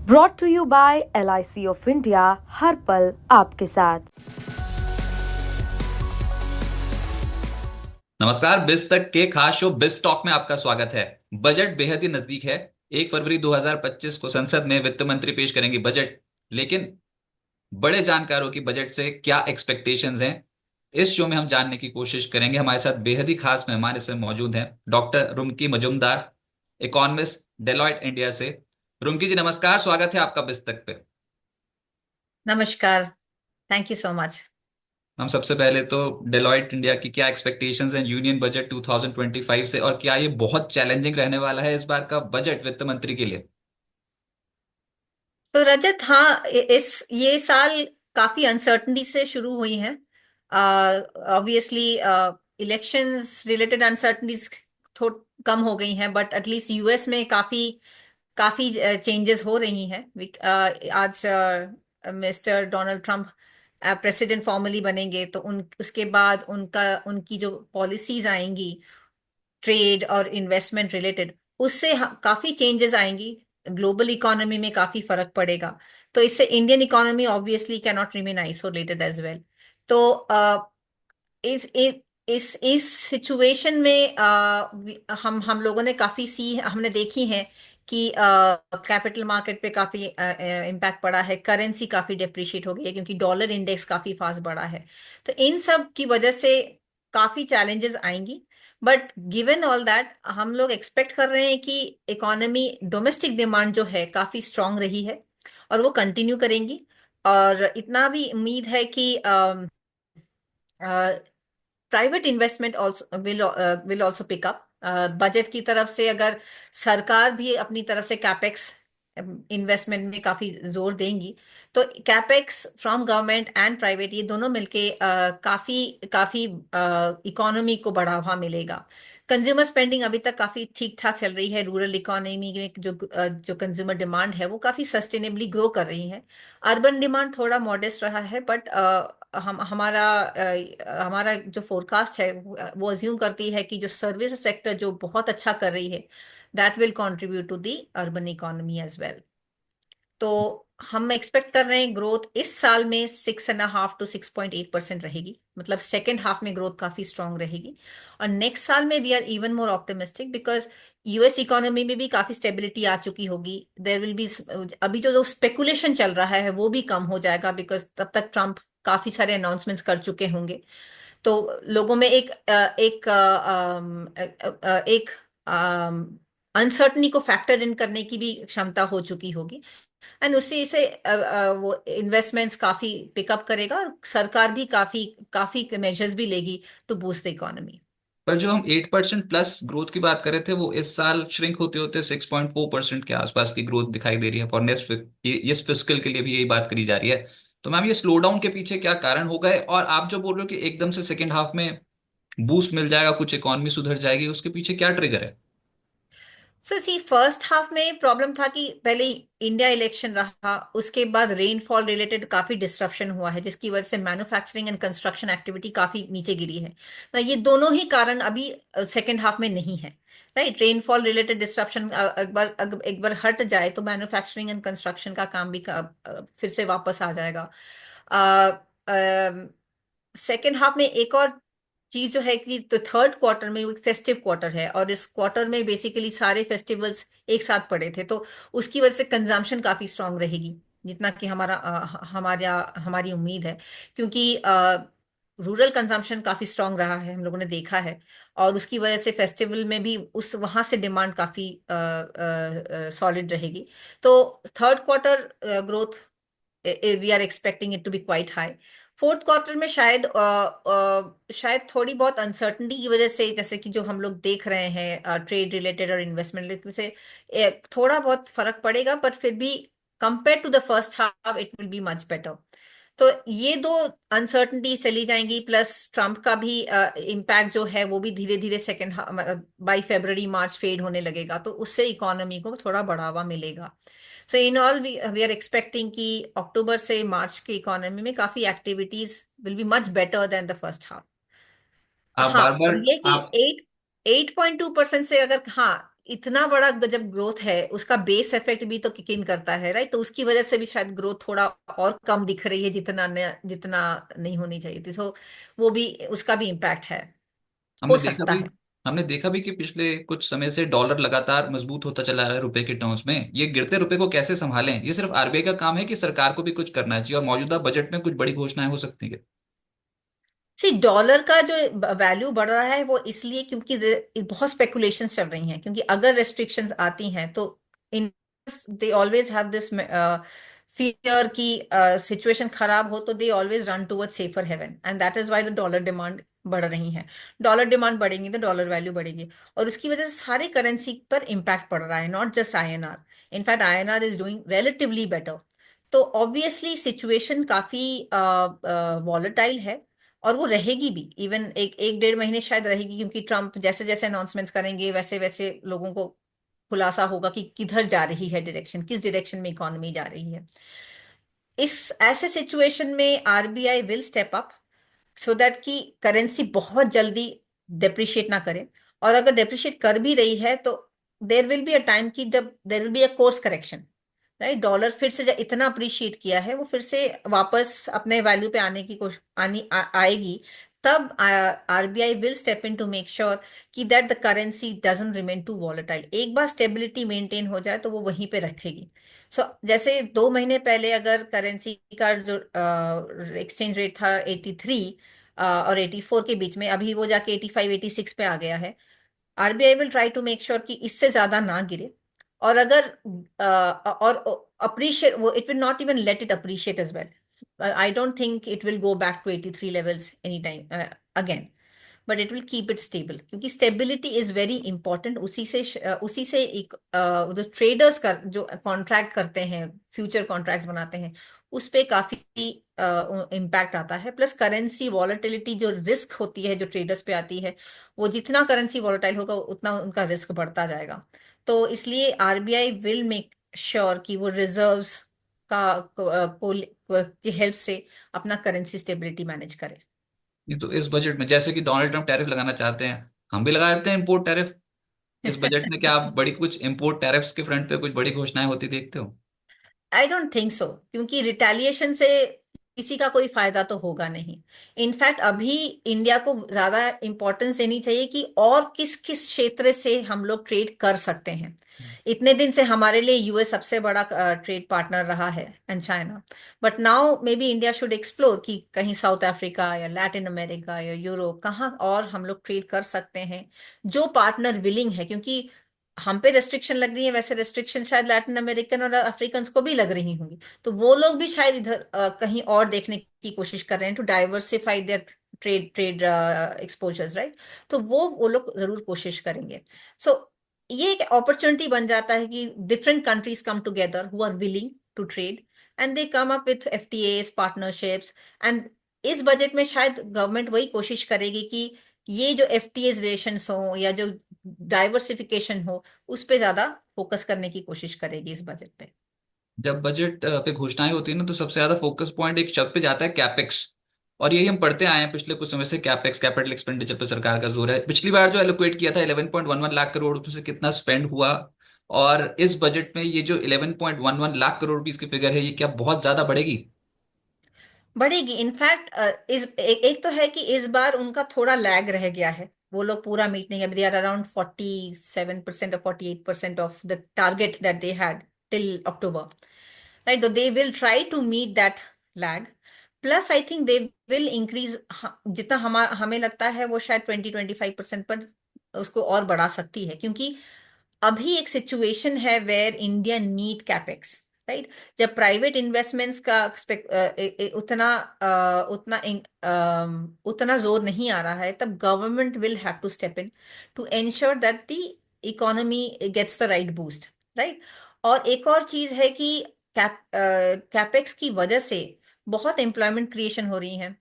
Brought to you by LIC of India, हर पल आपके साथ। नमस्कार। बिस तक के खास शो बिस टॉक में आपका स्वागत है। बजट बेहद ही नजदीक है। 1 फरवरी 2025 को संसद में वित्त मंत्री पेश करेंगे बजट। लेकिन बड़े जानकारों की बजट से क्या एक्सपेक्टेशंस हैं, इस शो में हम जानने की कोशिश करेंगे। हमारे साथ बेहद ही खास मेहमान इसमें मौजूद हैं। Doctor Rumki Majumdar, economist, Deloitte India से। रुमकी जी नमस्कार, स्वागत है आपका बिस तक पे। नमस्कार। Thank you so much. हम सबसे पहले तो डेलॉयट इंडिया की क्या एक्सपेक्टेशंस हैं यूनियन बजट 2025 से, और क्या ये बहुत चैलेंजिंग रहने वाला है इस बार का बजट वित्त मंत्री के लिए? तो रजत, हाँ, इस ये साल काफी अनसर्टनिटी से शुरू हुई है। ऑब्वियसली इलेक्शंस रिलेटेड अनसर्टनिटीज थोड़ी कम हो गई हैं, बट एटलीस्ट यूएस में काफी काफी चेंजेस हो रही हैं। आज mister Donald Trump president formally बनेंगे, तो उसके बाद उनकी जो पॉलिसीज आएंगी ट्रेड और इन्वेस्टमेंट रिलेटेड, उससे काफी चेंजेस आएंगी। ग्लोबल इकोनॉमी में काफी फर्क पड़ेगा। तो इससे Indian economy obviously can not remain isolated as well. तो इस इस इस सिचुएशन में हम लोगों ने काफी हमने देखी है कि कैपिटल मार्केट पे काफी इम्पैक्ट पड़ा है। करेंसी काफी डिप्रिशिएट हो गई है क्योंकि डॉलर इंडेक्स काफी फास्ट बढ़ा है। तो इन सब की वजह से काफी चैलेंजेस आएंगी। बट गिवन ऑल दैट, हम लोग एक्सपेक्ट कर रहे हैं कि इकोनॉमी, डोमेस्टिक डिमांड जो है काफी स्ट्रांग रही है और वो कंटिन्यू करेंगी। और इतना भी उम्मीद है कि private investment also will also pick up. Budget की तरफ से अगर सरकार भी अपनी तरफ से कैपेक्स इन्वेस्टमेंट में काफी जोर देंगी, तो capex from government and private, ये दोनों मिलके काफी काफी इकोनॉमी को बढ़ावा मिलेगा। कंज्यूमर स्पेंडिंग अभी तक काफी ठीक ठाक चल रही है। रूरल इकोनॉमी में जो कंज्यूमर डिमांड है वो काफी सस्टेनेबली ग्रो कर रही है। अर्बन डिमांड थोड़ा मॉडेस्ट रहा है, बट हमारा जो फोरकास्ट है वो अज्यूम करती है कि जो सर्विस सेक्टर जो बहुत अच्छा कर रही है, that will contribute to the urban economy as well. तो हम एक्सपेक्ट कर रहे हैं ग्रोथ इस साल में 6.5 to 6.8% रहेगी। मतलब सेकेंड हाफ में ग्रोथ काफी स्ट्रांग रहेगी। और नेक्स्ट साल में we are even more optimistic because US economy में भी काफी स्टेबिलिटी आ चुकी होगी। देयर विल बी, अभी जो स्पेकुलेशन चल रहा है वो भी कम हो जाएगा बिकॉज तब तक ट्रम्प काफी सारे अनाउंसमेंट्स कर चुके होंगे। तो लोगों में एक अनसर्टनी को फैक्टर इन करने की भी क्षमता हो चुकी होगी। एंड उसी से वो इन्वेस्टमेंट्स काफी पिकअप करेगा और सरकार भी काफी काफी मेजर्स भी लेगी टू बूस्ट द इकोनॉमी। पर जो हम 8% प्लस ग्रोथ की बात कर रहे थे, वो इस साल श्रिंक होते होते 6.4% के आसपास की ग्रोथ दिखाई दे रही है फॉर नेक्स्ट, इस फिस्कल के लिए भी यही बात करी जा रही है। तो मैम, ये स्लो डाउन के पीछे क्या कारण होगा? और आप जो बोल रहे हो कि एकदम से सेकेंड हाफ में बूस्ट मिल जाएगा, कुछ इकोनॉमी सुधर जाएगी, उसके पीछे क्या ट्रिगर है? सो सी, फर्स्ट हाफ में प्रॉब्लम था कि पहले इंडिया इलेक्शन रहा, उसके बाद रेनफॉल रिलेटेड काफी डिस्ट्रप्शन हुआ है जिसकी वजह से मैन्युफैक्चरिंग एंड कंस्ट्रक्शन एक्टिविटी काफी नीचे गिरी है। ना ये दोनों ही कारण अभी सेकेंड हाफ में नहीं है। राइट, रेनफॉल रिलेटेड डिस्ट्रप्शन एक बार हट जाए तो मैन्युफैक्चरिंग एंड कंस्ट्रक्शन का काम भी फिर से वापस आ जाएगा। सेकेंड हाफ में एक और चीज जो है कि तो थर्ड क्वार्टर में एक फेस्टिव क्वार्टर है और इस क्वार्टर में बेसिकली सारे फेस्टिवल्स एक साथ पड़े थे, तो उसकी वजह से कंजम्पशन काफी स्ट्रांग रहेगी जितना कि हमारी उम्मीद है। क्योंकि रूरल कंजम्पशन काफी स्ट्रांग रहा है, हम लोगों ने देखा है। और उसकी वजह से फेस्टिवल में भी उस वहां से डिमांड काफी सॉलिड रहेगी। तो third quarter growth we are expecting it to be quite high. Fourth quarter में शायद थोड़ी बहुत अनसर्टनिटी की वजह से, जैसे कि जो हम लोग देख रहे हैं ट्रेड रिलेटेड और इन्वेस्टमेंट रिलेटेड से, थोड़ा बहुत फर्क पड़ेगा, पर फिर भी compare to the first half it will be much better. तो ये दो अनसर्टनिटी चली जाएंगी, प्लस ट्रम्प का भी इम्पैक्ट जो है वो भी धीरे धीरे second by February March fade होने लगेगा, तो उससे इकोनॉमी को थोड़ा बढ़ावा मिलेगा। So in all we are expecting कि अक्टूबर से मार्च की इकोनॉमी में काफी activities will be much better than the first half. आप हाँ, बार और बार ये कि आप 8.2% से अगर, हाँ, इतना बड़ा जब ग्रोथ है, उसका बेस इफेक्ट भी तो किक इन करता है, राइट? तो उसकी वजह से भी शायद ग्रोथ थोड़ा और कम दिख रही है, जितना नहीं होनी चाहिए थी। तो वो भी, उसका भी इम्पैक्ट है, हो हमने देखा सकता भी है। हमने देखा भी कि पिछले कुछ समय से डॉलर लगातार मजबूत होता चला रहा है रुपए के टर्म्स में। ये गिरते रुपए को कैसे संभालें? ये सिर्फ आरबीआई का काम है कि सरकार को भी कुछ करना चाहिए, और मौजूदा बजट में कुछ बड़ी घोषणाएं हो सकती हैं? सी, डॉलर का जो वैल्यू बढ़ रहा है वो इसलिए क्योंकि बहुत स्पेकुलेशंस चल रही हैं, क्योंकि अगर रेस्ट्रिक्शंस आती हैं तो in they always have this fear की सिचुएशन खराब हो तो they always run toward safer haven, and that is why the dollar demand बढ़ रही है। डॉलर डिमांड बढ़ेगी तो डॉलर वैल्यू बढ़ेगी, और उसकी वजह से सारे करेंसी पर इम्पैक्ट पड़ रहा है, not just INR. In fact INR is doing relatively better. तो ऑब्वियसली सिचुएशन काफी वॉलेटाइल है, और वो रहेगी भी, इवन एक एक डेढ़ महीने शायद रहेगी, क्योंकि ट्रम्प जैसे जैसे अनाउंसमेंट्स करेंगे वैसे वैसे लोगों को खुलासा होगा कि किधर जा रही है डायरेक्शन, किस डायरेक्शन में इकोनॉमी जा रही है। इस ऐसे सिचुएशन में RBI will step up so that कि करेंसी बहुत जल्दी डेप्रिशिएट ना करे। और अगर डेप्रिशिएट कर भी रही है तो there will be a time की जब there will be a course correction, right? Dollar फिर से जब इतना अप्रिशिएट किया है, वो फिर से वापस अपने वैल्यू पे आने की कोशिश आएगी। तब RBI will step in to make sure कि that the currency doesn't remain too volatile. एक बार स्टेबिलिटी मेंटेन हो जाए तो वो वहीं पे रखेगी। सो जैसे 2 महीने पहले अगर करेंसी का जो एक्सचेंज रेट था 83 और 84 के बीच में, अभी वो जाके 85 86 पे आ गया है। RBI will try to make sure कि इससे ज्यादा ना गिरे। और अगर और अप्रिशिएट, वो it will not even let it appreciate as well. I don't think it will go back to 83 levels any time again, but it will keep it stable, क्योंकि स्टेबिलिटी इज वेरी इंपॉर्टेंट। उसी से एक जो traders का जो contract करते हैं, future contracts बनाते हैं, उस पे काफी इम्पैक्ट आता है। प्लस करेंसी वॉलेटिलिटी जो रिस्क होती है, जो ट्रेडर्स पे आती है, वो जितना करेंसी वॉलेटाइल होगा उतना उनका रिस्क बढ़ता जाएगा। तो इसलिए आरबीआई विल मेक श्योर कि वो रिजर्व्स का की हेल्प से अपना करेंसी स्टेबिलिटी मैनेज करे। नहीं तो इस बजट में जैसे कि डोनाल्ड ट्रंप टैरिफ लगाना चाहते हैं, हम भी लगा देते हैं इम्पोर्ट टैरिफ। इस बजट में क्या आप बड़ी कुछ इम्पोर्ट टैरिफ्स के फ्रंट पे कुछ बड़ी घोषणाएं होती देखते हो? आई डोंट थिंक सो, क्योंकि रिटेलिएशन से किसी का कोई फायदा तो होगा नहीं। इनफैक्ट अभी इंडिया को ज्यादा इंपॉर्टेंस देनी चाहिए कि और किस किस क्षेत्र से हम लोग ट्रेड कर सकते हैं। इतने दिन से हमारे लिए यूएस सबसे बड़ा ट्रेड पार्टनर रहा है, and China. But now may be India should explore कि कहीं साउथ अफ्रीका या लैटिन अमेरिका या यूरोप, कहाँ और हम लोग ट्रेड कर सकते हैं, जो पार्टनर विलिंग है। क्योंकि हम पे रेस्ट्रिक्शन लग रही है, वैसे रेस्ट्रिक्शन शायद लैटिन अमेरिकन और अफ्रीकन को भी लग रही होंगी। तो वो लोग भी शायद इधर कहीं और देखने की कोशिश कर रहे हैं, to diversify their trade exposures, right? तो वो लोग जरूर कोशिश करेंगे। सो ये एक अपॉर्चुनिटी बन जाता है कि different countries come together who are willing to trade, and they come up with FTAs partnerships. And इस बजट में शायद गवर्नमेंट वही कोशिश करेगी कि ये जो एफटीएस रिलेशंस हो या जो डाइवर्सिफिकेशन हो, उस पे ज्यादा फोकस करने की कोशिश करेगी इस बजट पे। जब बजट पे घोषणाएं होती है ना, तो सबसे ज्यादा फोकस पॉइंट एक शब्द पे जाता है, कैपेक्स। और यही हम पढ़ते आए हैं पिछले कुछ समय से, कैपेक्स कैपिटल एक्सपेंडिचर पे सरकार का जोर है। पिछली बार जो एलोकेट किया था 11.11 लाख करोड़, उसमें से कितना स्पेंड हुआ? और इस बजट में ये जो 11.11 लाख करोड़ रुपीस की फिगर है, ये क्या बहुत ज्यादा बढ़ेगी? बढ़ेगी। इनफैक्ट एक तो है कि इस बार उनका थोड़ा लैग रह गया है, वो लोग पूरा मीट नहीं, अभी दे आर अराउंड 47% और 48% of the target that they had till October, right? तो they will try to meet that lag. Plus I think they will increase, जितना हमें लगता है वो शायद 20-25% पर उसको और बढ़ा सकती है, क्योंकि अभी एक सिचुएशन है where India need capex, right? जब प्राइवेट इन्वेस्टमेंट्स का उतना जोर नहीं आ रहा है, तब government will have to step in to ensure that the economy gets the right boost, right? और एक और चीज है कि कैपेक्स की वजह से बहुत एम्प्लॉयमेंट क्रिएशन हो रही है,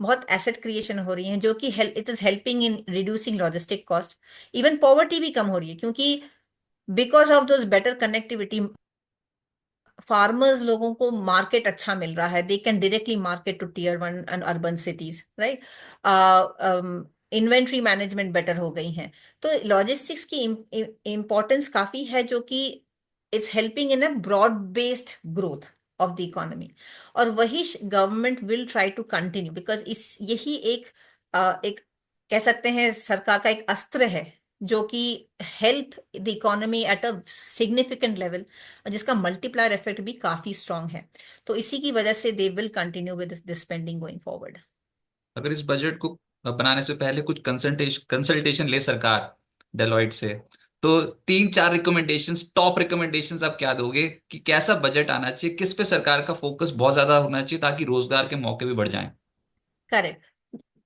बहुत एसेट क्रिएशन हो रही है, जो कि it is helping in reducing logistic cost. Even poverty भी कम हो रही है, क्योंकि because of those better connectivity, farmers लोगों को मार्केट अच्छा मिल रहा है, they can directly market to tier 1 and urban cities, right? Inventory management better हो गई हैं। तो लॉजिस्टिक्स की इम्पोर्टेंस काफी है, जो कि it's helping in a broad based growth of the economy. और वही government will try to continue, because इस यही एक कह सकते हैं सरकार का एक अस्त्र है, जो कि help the economy at a significant level, और जिसका मल्टीप्लायर इफेक्ट भी काफी स्ट्रांग है। तो इसी की वजह से दे will continue with this spending going forward. अगर इस बजट को बनाने से पहले कुछ कंसल्टेशन ले सरकार डेलॉइट से, तो तीन चार रिकमेंडेशंस, टॉप रिकमेंडेशंस आप क्या दोगे कि कैसा बजट आना चाहिए, किस पे सरकार का फोकस बहुत ज्यादा होना चाहिए ताकि रोजगार के मौके भी बढ़ जाएं? करेक्ट।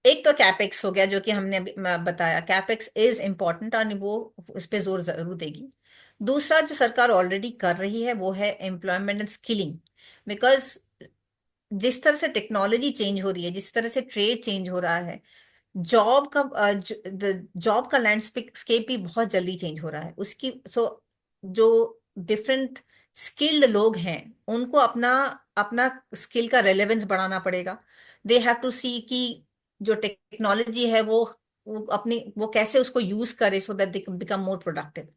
एक तो कैपेक्स हो गया, जो कि हमने अभी बताया, कैपेक्स इज इम्पोर्टेंट और वो उस पर जोर जरूर देगी। दूसरा जो सरकार ऑलरेडी कर रही है वो है एम्प्लॉयमेंट एंड स्किलिंग। बिकॉज जिस तरह से टेक्नोलॉजी चेंज हो रही है, जिस तरह से ट्रेड चेंज हो रहा है, जॉब का लैंडस्केप भी बहुत जल्दी चेंज हो रहा है उसकी। जो डिफरेंट स्किल्ड लोग हैं, उनको अपना अपना स्किल का रेलेवेंस बढ़ाना पड़ेगा। दे हैव टू सी कि जो टेक्नोलॉजी है वो कैसे उसको यूज करे, सो that they become more productive.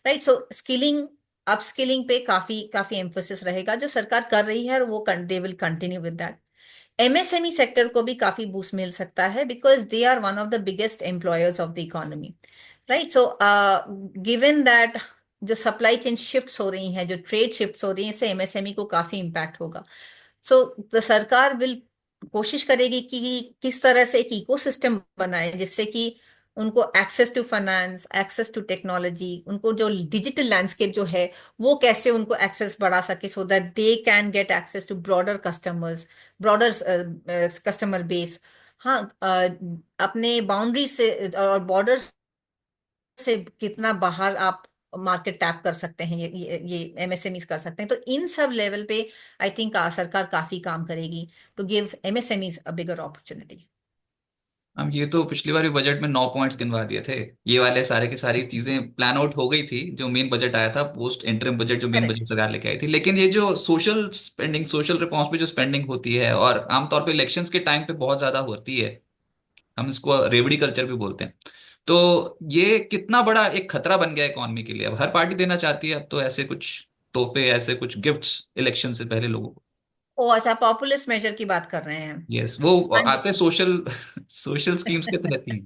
Right. So skilling, upskilling पे काफी काफी एम्फोसिस रहेगा, जो सरकार कर रही है, और वो they will continue with that. MSME sector को भी काफी बूस्ट मिल सकता है, because they are one of the biggest employers of the economy. Right. So given that जो सप्लाई चेन शिफ्ट्स हो रही हैं, जो ट्रेड शिफ्ट्स हो रही हैं, इससे एमएसएमई को काफी इम्पैक्ट होगा। सो द सरकार विल कोशिश करेगी कि किस तरह से एक इकोसिस्टम बनाए, जिससे कि उनको access to finance, access to technology, उनको जो डिजिटल लैंडस्केप जो है वो कैसे उनको एक्सेस बढ़ा सके, so that they can get access to broader customers, broader customer base. हाँ, अपने बाउंड्री से और बॉर्डर से कितना बाहर आप मार्केट टैप कर सकते हैं, ये एमएसएमईज कर सकते हैं। तो इन सब लेवल पे आई थिंक सरकार काफी काम करेगी to give MSMEs a bigger opportunity. हम ये तो पिछली बार भी बजट में 9 पॉइंट्स गिनवा दिए थे। ये वाले सारे की सारी चीजें प्लान आउट हो गई थी जो मेन बजट आया था, पोस्ट इंटरिम बजट जो मेन करेक्ट। बजट सरकार लेके आई थी। लेकिन ये जो सोशल स्पेंडिंग, सोशल रिस्पॉन्स पे जो स्पेंडिंग होती है और आमतौर पे इलेक्शंस के टाइम पे बहुत ज्यादा होती है, हम इसको रेवड़ी कल्चर भी बोलते हैं। तो ये कितना बड़ा एक खतरा बन गया इकोनॉमी के लिए? अब हर पार्टी देना चाहती है अब तो ऐसे कुछ तोहफे, ऐसे कुछ गिफ्ट्स इलेक्शन से पहले लोगों को। ओ अच्छा, पॉपुलिस्ट मेजर की बात कर रहे हैं। यस, वो हाँ आते जी। सोशल सोशल स्कीम्स के तहत ही।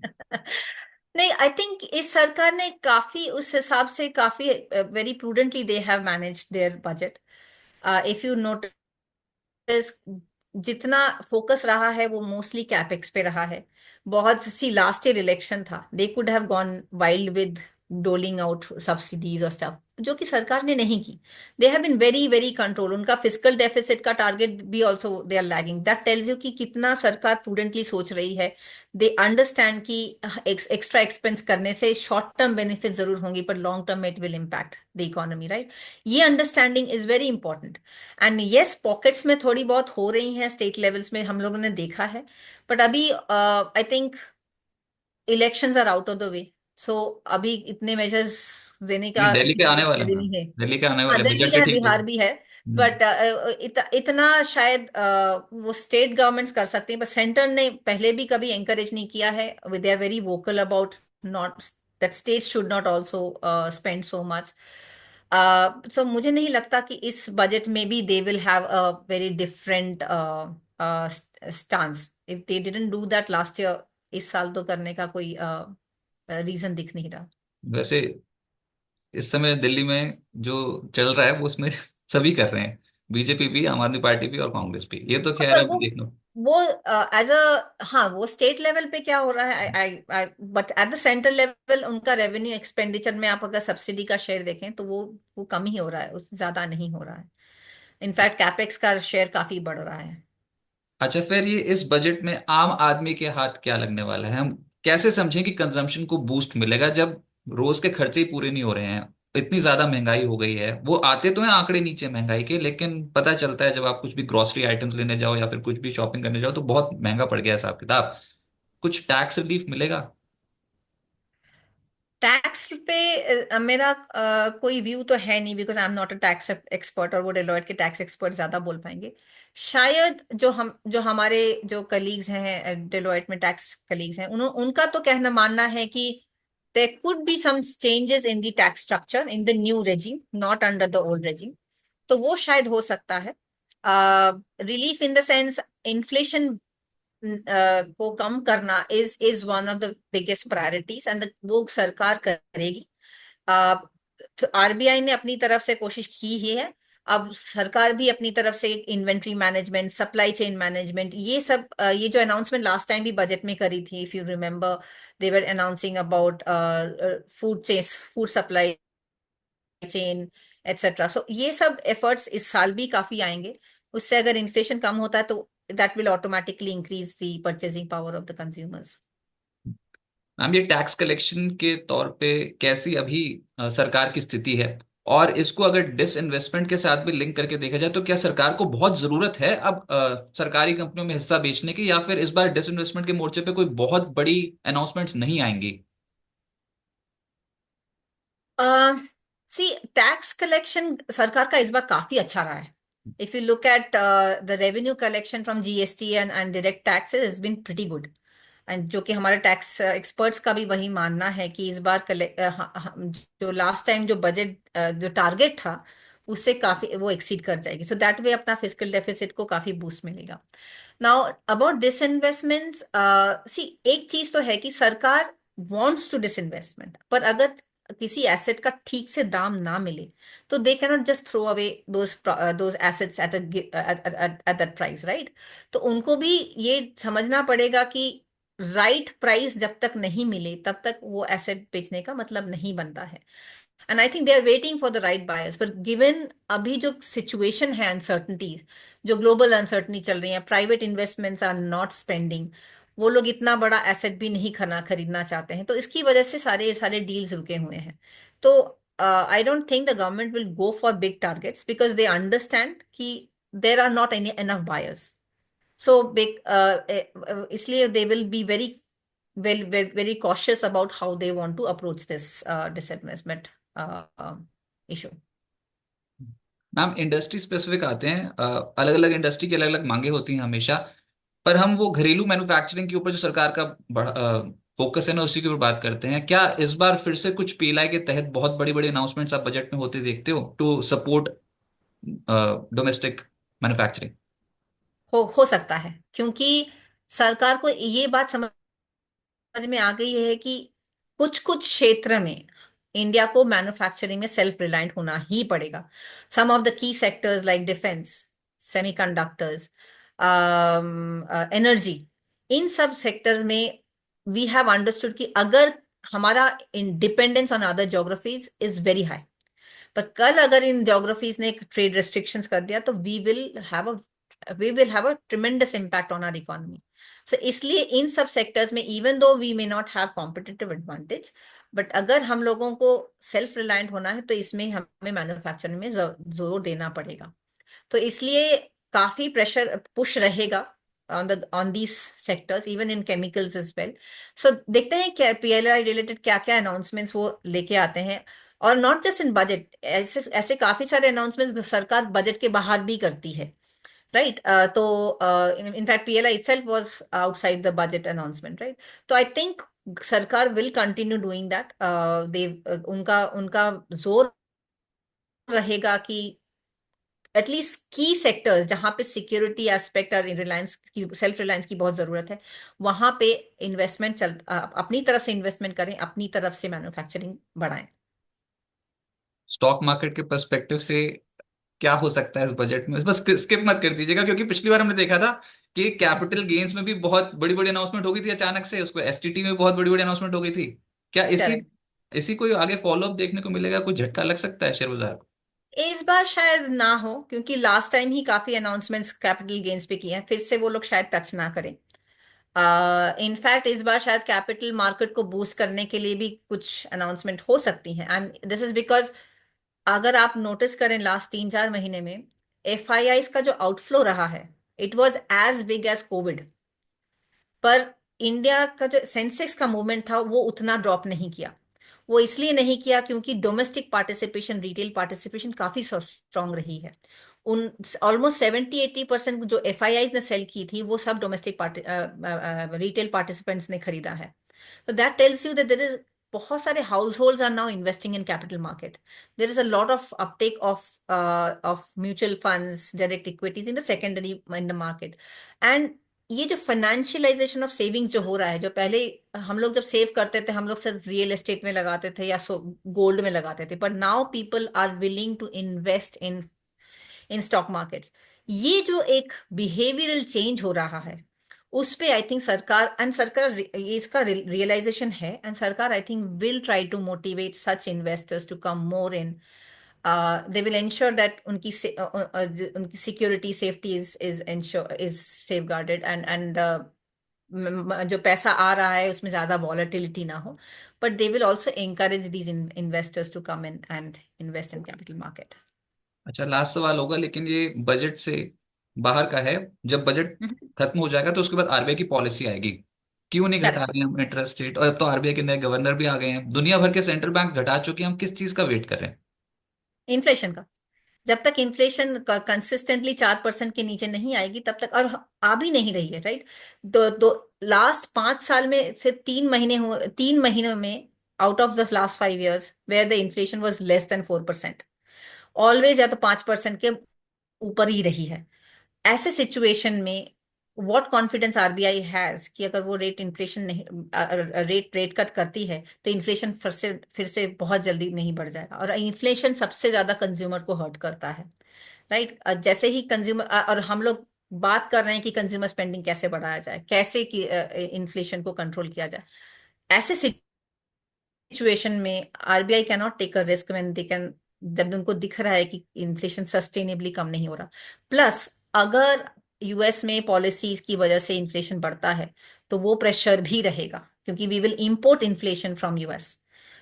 नहीं, आई थिंक इस सरकार ने काफी उस हिसाब से काफी very prudently they have managed their budget. If you note, जितना फोकस रहा है वो मोस्टली कैपेक्स पे रहा है। बहुत सी लास्ट ईयर इलेक्शन था, they could have gone wild with doling out subsidies और स्टफ, जो कि सरकार ने नहीं की। They have been very very control. उनका फिजिकल डेफिसिट का टारगेट भी also they are lagging. That tells you कि कितना सरकार प्रूडेंटली सोच रही है। दे अंडरस्टैंड कि एक्स्ट्रा एक्सपेंस करने से शॉर्ट टर्म बेनिफिट जरूर होंगी, पर लॉन्ग टर्म में it will impact the economy. Right. ये understanding is very important. And yes, pockets में थोड़ी बहुत हो रही हैं, स्टेट लेवल्स में हम लोगों ने देखा है। बट अभी I think elections are out of the way. So अभी इतने मेजर्स देने ये का दिल्ली के आने वाले भी हैं, नहीं है। दिल्ली के आने हाँ, वाले दिल्ली बजट के है, ठीक बिहार भी है। हम्म। बट इतना शायद वो स्टेट गवर्नमेंट्स कर सकते हैं, पर सेंटर ने पहले भी कभी एंकरेज नहीं किया है। They are very vocal about not that state should not also spend so much. So मुझे नहीं लगता कि इस बजट में भी they will have a very different stance. If they didn't do that last year, इस साल तो करने का कोई रीजन दिख नहीं रहा। वैसे इस समय दिल्ली में जो चल रहा है वो उसमें सभी कर रहे हैं, बीजेपी भी, आम आदमी पार्टी भी और कांग्रेस भी। ये तो खैर पर अभी देख लो। वो एज अ, हाँ, वो स्टेट लेवल पे क्या हो रहा है, I I but at the center level उनका रेवेन्यू एक्सपेंडिचर में आप अगर सब्सिडी का शेयर देखें तो वो कम ही हो रहा है, उससे ज्यादा नहीं हो रहा है। इनफैक्ट कैपेक्स का शेयर काफी बढ़ रहा है। अच्छा, फिर ये इस बजट में आम आदमी के हाथ क्या लगने वाला है? हम कैसे समझें कि कंजम्पशन को बूस्ट मिलेगा जब रोज के खर्चे ही पूरे नहीं हो रहे हैं? इतनी ज्यादा महंगाई हो गई है। वो आते तो हैं आंकड़े नीचे महंगाई के, लेकिन पता चलता है जब आप कुछ भी ग्रोसरी आइटम्स लेने जाओ या फिर कुछ भी शॉपिंग करने जाओ तो बहुत महंगा पड़ गया हिसाब किताब। कुछ टैक्स रिलीफ मिलेगा? टैक्स पे मेरा कोई व्यू तो है नहीं, because I am not a tax expert, और वो डेलॉयट के टैक्स एक्सपर्ट ज्यादा बोल पाएंगे। शायद जो हमारे जो कलीग्स हैं डेलॉयट में, टैक्स कलीग्स हैं, उनका तो कहना मानना है कि there could be some changes in the tax structure in the new regime, not under the old regime. तो वो शायद हो सकता है। Relief in the sense inflation को कम करना is one of the biggest priorities, and वो सरकार करेगी। तो आरबीआई ने अपनी तरफ से कोशिश की ही है। अब सरकार भी अपनी तरफ से inventory management, supply chain management, ये सब ये जो अनाउंसमेंट लास्ट टाइम भी बजट में करी थी, if you remember, they were announcing about food supply chain etcetera. So ये सब एफर्ट्स इस साल भी काफी आएंगे। उससे अगर इन्फ्लेशन कम होता है तो that will automatically increase the purchasing power of the consumers. Ma'am, ये टैक्स कलेक्शन के तौर पे कैसी अभी सरकार की स्थिति है? और इसको अगर डिसइन्वेस्टमेंट के साथ भी लिंक करके देखा जाए तो क्या सरकार को बहुत जरूरत है अब सरकारी कंपनियों में हिस्सा बेचने की, या फिर इस बार डिसइन्वेस्टमेंट के मोर्चे पे कोई बहुत बड़ी अनाउंसमेंट्स नहीं आएंगी? सी, टैक्स कलेक्शन सरकार का इस बार काफी अच्छा रहा है। If you look at the revenue collection from GST and direct taxes is been pretty good. And जो कि हमारे टैक्स एक्सपर्ट्स का भी वही मानना है कि इस बार जो लास्ट टाइम जो बजट जो टारगेट था उससे काफी वो एक्सीड कर जाएगी। सो दैट वे अपना फिस्कल डेफिसिट को काफी बूस्ट मिलेगा। नाउ अबाउट डिसइन्वेस्टमेंट्स, सी, एक चीज तो है कि सरकार वांट्स टू डिसइन्वेस्टमेंट, पर अगर किसी एसेट का ठीक से दाम ना मिले तो they cannot just throw away those assets at that price, right? तो उनको भी ये समझना पड़ेगा कि राइट प्राइस जब तक नहीं मिले तब तक वो एसेट बेचने का मतलब नहीं बनता है। And I think they are waiting for the right buyers, पर गिवन अभी जो सिचुएशन है, अनसर्टनिटीज, जो ग्लोबल अनसर्टनी चल रही है, private investments are not spending, वो लोग इतना बड़ा एसेट भी नहीं खरीदना चाहते हैं, तो इसकी वजह से सारे सारे डील्स रुके हुए हैं। तो I don't think the government will go for big targets because they understand कि there are not any enough buyers. So big, इसलिए they will be very cautious about how they want to approach this disinvestment issue. Ma'am, industry specific आते हैं, अलग अलग industry की अलग अलग मांगे होती हैं हमेशा। पर हम वो घरेलू मैन्युफैक्चरिंग के ऊपर जो सरकार का फोकस है ना, उसी के ऊपर बात करते हैं। क्या इस बार फिर से कुछ पीएलआई के तहत बहुत बड़ी बड़ी अनाउंसमेंट्स आप बजट में होते देखते हो टू सपोर्ट डोमेस्टिक मैन्युफैक्चरिंग? हो सकता है, क्योंकि सरकार को ये बात समझ में आ गई है कि कुछ कुछ क्षेत्र में इंडिया को मैन्युफैक्चरिंग में सेल्फ रिलायंट होना ही पड़ेगा। Some of the key sectors like defence, semiconductors, energy, इन सब सेक्टर्स में वी हैव अंडरस्टूड कि अगर हमारा dependence on other geographies is very high, पर कल अगर इन ज्योग्राफीज ने ट्रेड रेस्ट्रिक्शंस कर दिया तो we will have a tremendous impact on our economy. So इसलिए इन सब सेक्टर्स में even though we may not have competitive advantage, but अगर हम लोगों को सेल्फ रिलायंट होना है तो इसमें हमें मैन्युफैक्चरिंग में जोर देना पड़ेगा। तो इसलिए काफी प्रेशर पुश रहेगा on these sectors, even in chemicals as well. So देखते हैं क्या पीएलआई रिलेटेड क्या क्या अनाउंसमेंट्स वो लेके आते हैं। और नॉट जस्ट इन बजट, ऐसे ऐसे काफी सारे अनाउंसमेंट्स सरकार बजट के बाहर भी करती है, राइट? तो in fact PLI itself was outside the budget announcement, right? तो आई थिंक सरकार विल कंटिन्यू डूइंग दैट। दे उनका उनका जोर रहेगा कि एटलीस्ट की सेक्टर्स जहां पे सिक्योरिटी एस्पेक्ट और रिलायंस की, सेल्फ रिलायंस की बहुत जरूरत है, वहां पे इन्वेस्टमेंट अपनी तरफ से इन्वेस्टमेंट करें, अपनी तरफ से मैन्युफैक्चरिंग बढ़ाएं। स्टॉक मार्केट के पर्सपेक्टिव से क्या हो सकता है इस बजट में? बस स्किप मत कर दीजिएगा, क्योंकि पिछली बार हमने देखा था कि कैपिटल गेन्स में भी बहुत बड़ी बड़ी अनाउंसमेंट हो गई थी अचानक से, उसको एसटीटी में बहुत बड़ी बड़ी अनाउंसमेंट हो गई थी। क्या इसी करेक्ट। इसी कोई आगे फॉलोअप देखने को मिलेगा? कोई झटका लग सकता है शेयर बाजार को? इस बार शायद ना हो, क्योंकि लास्ट टाइम ही काफी अनाउंसमेंट्स कैपिटल गेन्स पे किए हैं, फिर से वो लोग शायद टच ना करें। इनफैक्ट इस बार शायद कैपिटल मार्केट को बूस्ट करने के लिए भी कुछ अनाउंसमेंट हो सकती हैं, एंड दिस इज बिकॉज अगर आप नोटिस करें लास्ट 3-4 महीने में एफआईआईज का जो आउटफ्लो रहा है, it was as big as covid. पर इंडिया का जो सेंसेक्स का मूवमेंट था वो उतना ड्रॉप नहीं किया, वो इसलिए नहीं किया क्योंकि डोमेस्टिक पार्टिसिपेशन, रिटेल पार्टिसिपेशन काफी स्ट्रांग रही है। उन ऑलमोस्ट 70-80% जो एफआईआईज ने सेल की थी वो सब डोमेस्टिक रिटेल पार्टिसिपेंट्स ने खरीदा है। तो that tells you that there is, बहुत सारे households are now investing in capital market. There is a lot of uptake of mutual funds, direct equities in the secondary in the market. And ये जो financialisation of savings जो हो रहा है, जो पहले हम लोग जब सेव करते थे हम लोग सिर्फ रियल एस्टेट में लगाते थे या गोल्ड में लगाते थे, पर now people are willing to invest in stock markets. ये जो एक बिहेवियरल चेंज हो रहा है उस पे आई थिंक सरकार ये इसका रियलाइजेशन है, एंड सरकार I think will try to motivate such investors to come more in. They will ensure that उनकी security safety is safeguarded, and जो पैसा आ रहा है उसमें ज्यादा वॉलेटिलिटी ना हो, but they will also encourage these investors to come in and invest in capital market. अच्छा, लास्ट सवाल होगा, लेकिन ये बजट से बाहर का है। जब बजट खत्म हो जाएगा तो उसके बाद आरबीआई की पॉलिसी आएगी। क्यों नहीं घटा करेक्ट। रहे हम इंटरेस्ट रेट? और अब तो आरबीआई के नए गवर्नर भी आ गए हैं, दुनिया भर के सेंट्रल बैंक घटा चुके हैं, हम किस चीज का वेट कर रहे हैं? इन्फ्लेशन का। जब तक इन्फ्लेशन कंसिस्टेंटली 4% के नीचे नहीं आएगी तब तक, और आ भी नहीं रही है, राइट। दो दो लास्ट 5 साल में से 3 महीनों में, out of the last 5 years where the inflation was less than 4%, always या तो 5% के ऊपर ही रही है। ऐसे सिचुएशन में व्हाट कॉन्फिडेंस आरबीआई हैज कि अगर वो इन्फ्लेशन नहीं, रेट कट करती है तो इन्फ्लेशन फिर से बहुत जल्दी नहीं बढ़ जाएगा। और इन्फ्लेशन सबसे ज्यादा कंज्यूमर को हर्ट करता है, राइट। जैसे ही कंज्यूमर, और हम लोग बात कर रहे हैं कि कंज्यूमर स्पेंडिंग कैसे बढ़ाया जाए, कैसे कि इन्फ्लेशन को कंट्रोल किया जाए, ऐसे सिचुएशन में RBI can not take a risk when they can, जब उनको दिख रहा है कि इन्फ्लेशन सस्टेनेबली कम नहीं हो रहा। प्लस अगर यूएस में पॉलिसीज की वजह से इन्फ्लेशन बढ़ता है तो वो प्रेशर भी रहेगा, क्योंकि we will import inflation from US.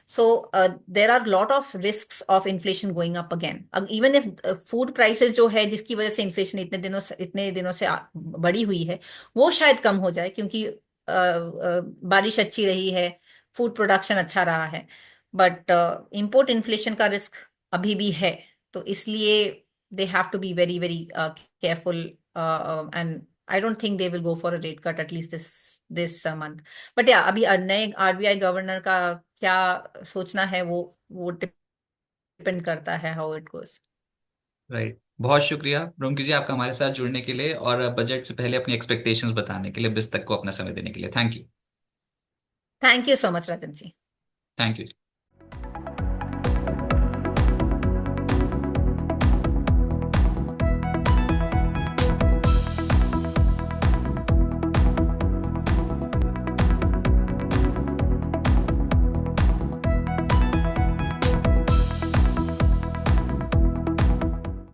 So there are lot of risk of inflation going up again. अब इवन इफ फूड प्राइसेस जो है जिसकी वजह से इन्फ्लेशन इतने दिनों से बढ़ी हुई है, वो शायद कम हो जाए, क्योंकि बारिश अच्छी रही है, फूड प्रोडक्शन अच्छा रहा है। बट इंपोर्ट इन्फ्लेशन का रिस्क अभी भी है। तो इसलिए they have to be very very careful, and I don't think they will go for a rate cut at least this month. But या अभी नए आरबीआई गवर्नर का क्या सोचना है वो डिपेंड करता है हाउ इट गोस। राइट। बहुत शुक्रिया रुमकी जी, आपका हमारे साथ जुड़ने के लिए और बजट से पहले अपनी एक्सपेक्टेशंस बताने के लिए, बिस तक को अपना समय देने के लिए। Thank you. Thank you so much Rajat ji. Thank you.